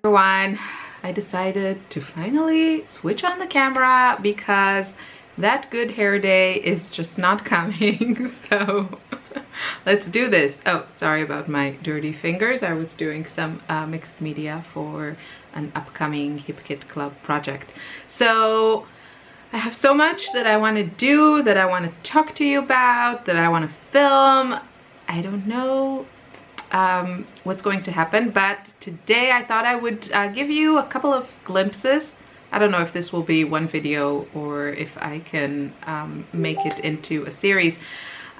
Everyone, I decided to finally switch on the camera because that good hair day is just not coming. So let's do this. Oh, sorry about my dirty fingers. I was doing some mixed media for an upcoming Hip Kit Club project. So I have so much that I want to do, that I want to talk to you about, that I want to film. I don't know what's going to happen, but today I thought I would give you a couple of glimpses. I don't know if this will be one video or if I can make it into a series.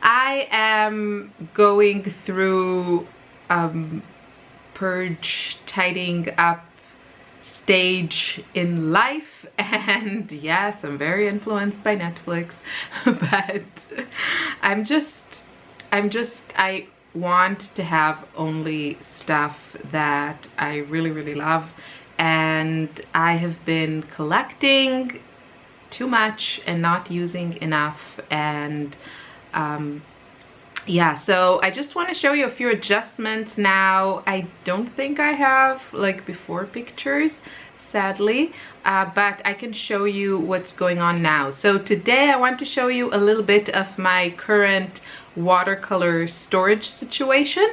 I am going through purge, tidying up stage in life, and yes, I'm very influenced by Netflix, but I want to have only stuff that I really love, and I have been collecting too much and not using enough, and yeah, so I just want to show you a few adjustments now. I don't think I have like before pictures, sadly, but I can show you what's going on now. So today I want to show you a little bit of my current watercolor storage situation,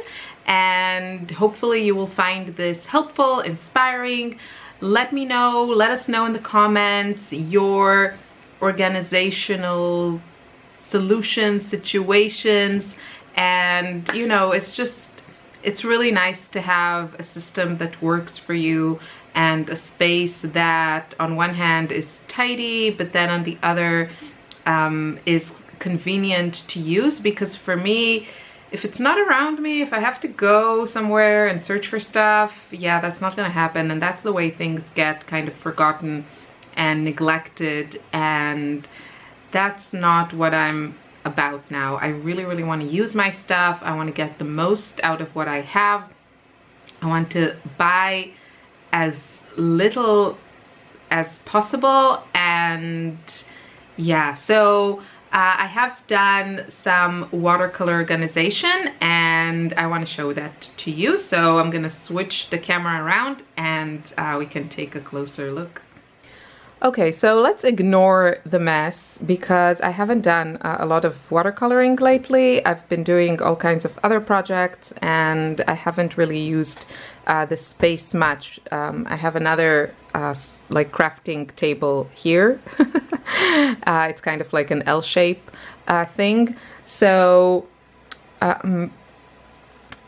and hopefully you will find this helpful, inspiring. Let us know in the comments your organizational solutions, situations, and you know, it's really nice to have a system that works for you and a space that on one hand is tidy, but then on the other is convenient to use. Because for me, if it's not around me, if I have to go somewhere and search for stuff, yeah, that's not gonna happen, and that's the way things get kind of forgotten and neglected, and that's not what I'm about now. I really want to use my stuff. I want to get the most out of what I have. I want to buy as little as possible, and yeah, so I have done some watercolor organization and I want to show that to you. So I'm gonna switch the camera around and we can take a closer look. Okay, so let's ignore the mess because I haven't done a lot of watercoloring lately. I've been doing all kinds of other projects and I haven't really used the space much. I have another like crafting table here. It's kind of like an L-shape thing. So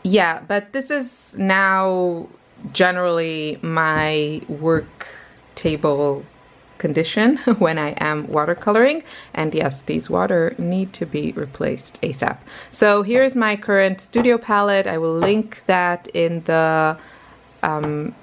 yeah, but this is now generally my work table condition when I am watercoloring, and yes, these water need to be replaced ASAP. So here's my current studio palette. I will link that in the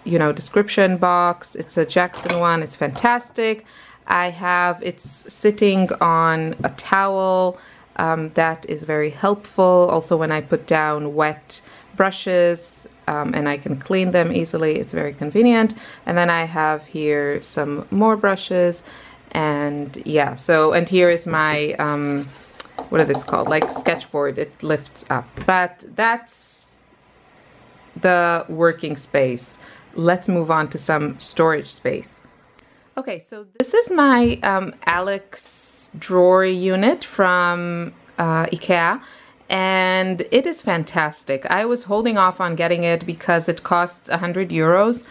you know, description box. It's a Jackson one. It's fantastic. It's sitting on a towel that is very helpful. Also, when I put down wet brushes, and I can clean them easily, it's very convenient. And then I have here some more brushes, and yeah, so, and here is my what is this called, like sketchboard. It lifts up, but that's the working space. Let's move on to some storage space. Okay, so this is my Alex drawer unit from Ikea, and it is fantastic. I was holding off on getting it because it costs 100 euros,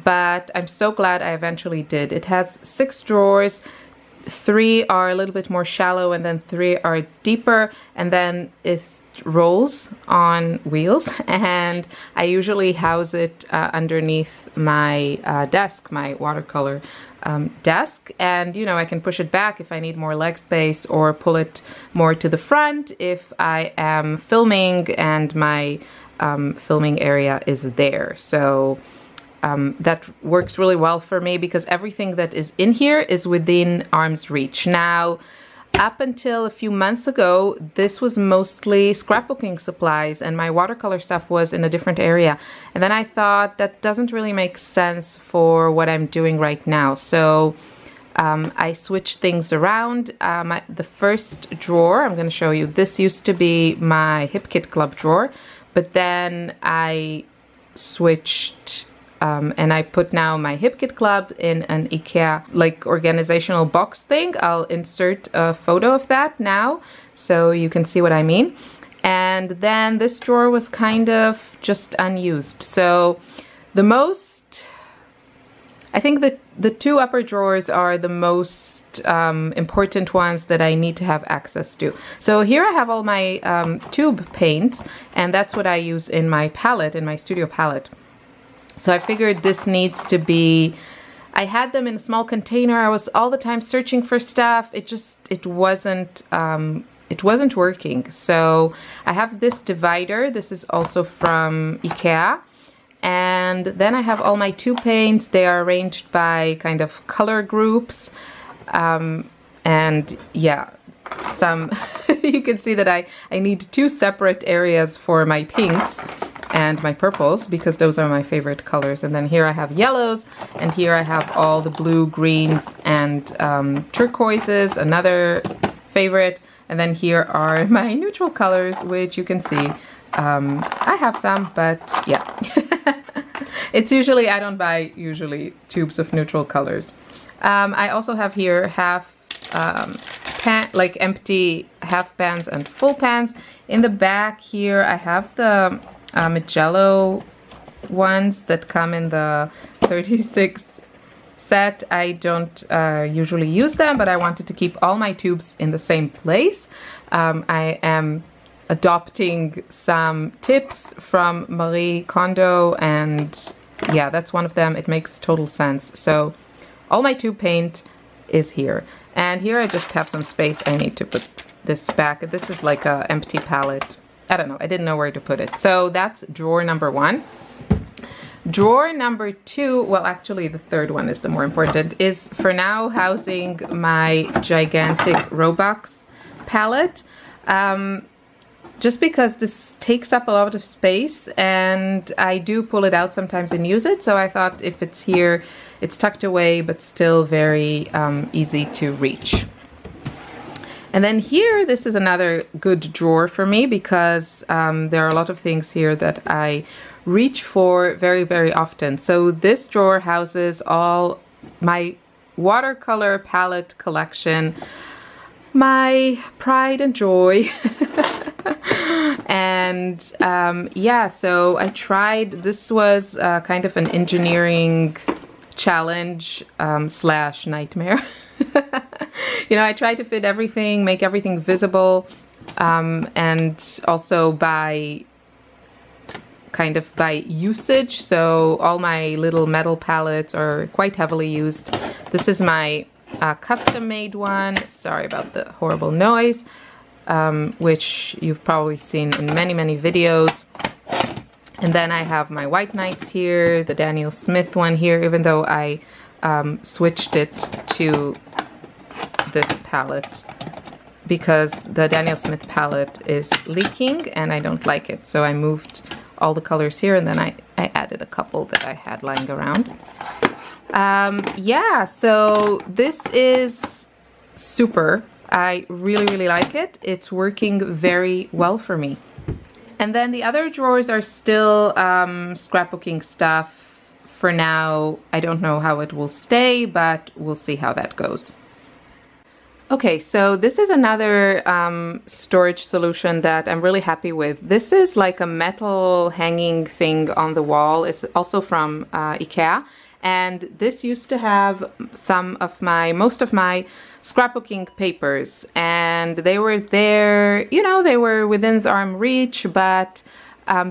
but I'm so glad I eventually did. It has 6 drawers. 3 are a little bit more shallow and then 3 are deeper, and then it rolls on wheels, and I usually house it underneath my desk, my watercolor desk, and you know, I can push it back if I need more leg space, or pull it more to the front if I am filming and my filming area is there. So that works really well for me because everything that is in here is within arm's reach. Now, up until a few months ago, this was mostly scrapbooking supplies and my watercolor stuff was in a different area. And then I thought that doesn't really make sense for what I'm doing right now. So I switched things around. The first drawer, I'm going to show you, this used to be my Hip Kit Club drawer, but then I switched and I put now my HipKit Club in an Ikea like organizational box thing. I'll insert a photo of that now so you can see what I mean. And then this drawer was kind of just unused. So the most, I think that the two upper drawers are the most important ones that I need to have access to. So here I have all my tube paints, and that's what I use in my palette, in my studio palette. So I figured this needs to be, I had them in a small container. I was all the time searching for stuff. It wasn't working. So I have this divider. This is also from Ikea. And then I have all my tube paints. They are arranged by kind of color groups. And yeah, some, you can see that I need two separate areas for my pinks and my purples, because those are my favorite colors. And then here I have yellows, and here I have all the blue, greens, and turquoises, another favorite. And then here are my neutral colors, which you can see. I have some, but yeah. It's usually, I don't buy usually tubes of neutral colors. I also have here half like empty half pans and full pans. In the back here I have the Magello ones that come in the 36 set. I don't usually use them, but I wanted to keep all my tubes in the same place. I am adopting some tips from Marie Kondo, and yeah, that's one of them. It makes total sense. So all my tube paint is here. And here I just have some space. I need to put this back. This is like an empty palette. I don't know. I didn't know where to put it. So that's drawer number 1. Drawer number 2, well, actually the third one is the more important, is for now housing my gigantic Robax palette. Just because this takes up a lot of space, and I do pull it out sometimes and use it. So I thought if it's here, it's tucked away, but still very easy to reach. And then here, this is another good drawer for me, because there are a lot of things here that I reach for very, very often. So this drawer houses all my watercolor palette collection, my pride and joy. And yeah, so I tried, this was kind of an engineering challenge slash nightmare. You know, I tried to fit everything, make everything visible, and also by kind of by usage. So all my little metal palettes are quite heavily used. This is my custom made one. Sorry about the horrible noise, which you've probably seen in many, many videos. And then I have my White Knights here, the Daniel Smith one here, even though I switched it to this palette because the Daniel Smith palette is leaking and I don't like it. So I moved all the colors here, and then I added a couple that I had lying around. Yeah, so this is super. I really, really like it. It's working very well for me. And then the other drawers are still scrapbooking stuff for now. I don't know how it will stay, but we'll see how that goes. Okay, so this is another storage solution that I'm really happy with. This is like a metal hanging thing on the wall. It's also from Ikea. And this used to have most of my scrapbooking papers, and they were there, you know, they were within arm's reach, but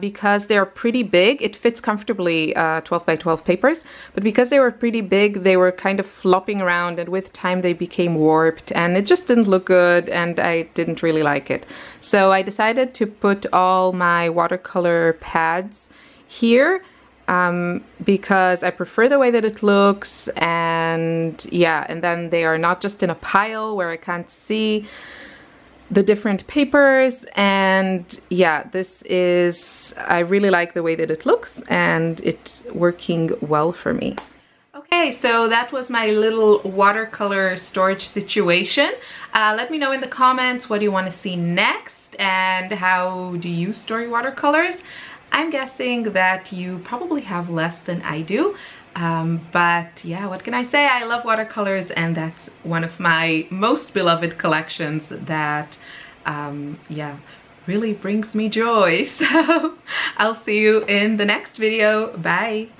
because they're pretty big, it fits comfortably 12 by 12 papers, but because they were pretty big, they were kind of flopping around, and with time they became warped, and it just didn't look good, and I didn't really like it. So I decided to put all my watercolor pads here, because I prefer the way that it looks, and yeah, and then they are not just in a pile where I can't see the different papers, and yeah, this is, I really like the way that it looks, and it's working well for me. Okay, Okay, so that was my little watercolor storage situation. Let me know in the comments what you want to see next and how do you store your watercolors. I'm guessing that you probably have less than I do. But yeah, what can I say? I love watercolors, and that's one of my most beloved collections that, yeah, really brings me joy. So I'll see you in the next video. Bye.